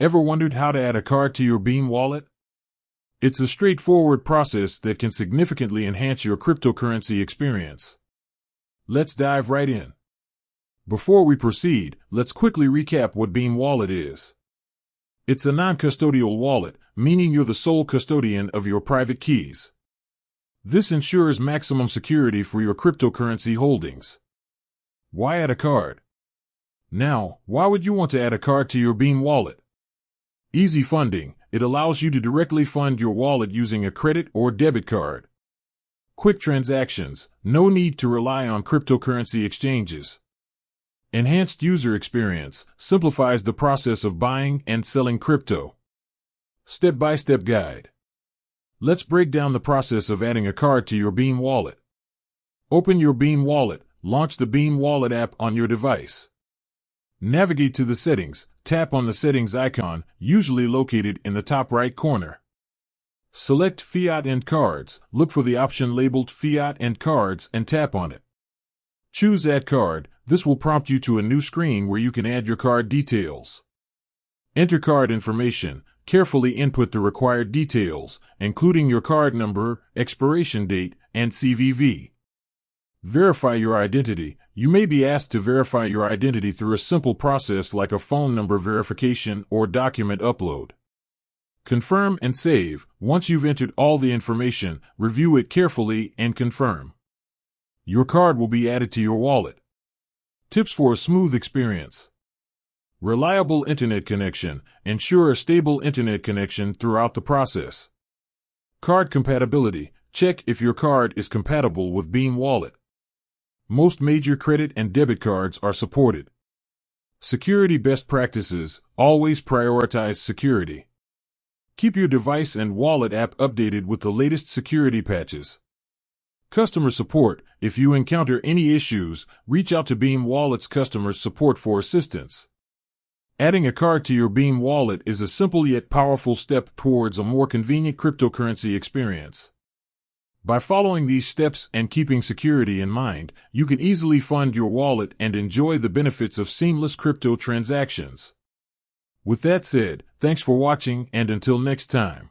Ever wondered how to add a card to your Beam wallet? It's a straightforward process that can significantly enhance your cryptocurrency experience. Let's dive right in. Before we proceed, let's quickly recap what Beam Wallet is. It's a non-custodial wallet, meaning you're the sole custodian of your private keys. This ensures maximum security for your cryptocurrency holdings. Why add a card? Now, why would you want to add a card to your Beam wallet? Easy funding. It allows you to directly fund your wallet using a credit or debit card. Quick transactions. No need to rely on cryptocurrency exchanges. Enhanced user experience. Simplifies the process of buying and selling crypto. Step-by-step guide. Let's break down the process of adding a card to your Beam wallet. Open your Beam wallet. Launch the Beam Wallet app on your device. Navigate to the settings. Tap on the settings icon, usually located in the top right corner. Select Fiat and Cards. Look for the option labeled Fiat and Cards and tap on it. Choose Add Card. This will prompt you to a new screen where you can add your card details. Enter card information. Carefully input the required details, including your card number, expiration date, and CVV. Verify your identity. You may be asked to verify your identity through a simple process like a phone number verification or document upload. Confirm and save. Once you've entered all the information, review it carefully and confirm. Your card will be added to your wallet. Tips for a smooth experience. Reliable internet connection. Ensure a stable internet connection throughout the process. Card compatibility. Check if your card is compatible with Beam Wallet. Most major credit and debit cards are supported. Security best practices. Always prioritize security. Keep your device and wallet app updated with the latest security patches. Customer support. If you encounter any issues, reach out to Beam Wallet's customer support for assistance. Adding a card to your Beam Wallet is a simple yet powerful step towards a more convenient cryptocurrency experience. By following these steps and keeping security in mind, you can easily fund your wallet and enjoy the benefits of seamless crypto transactions. With that said, thanks for watching and until next time.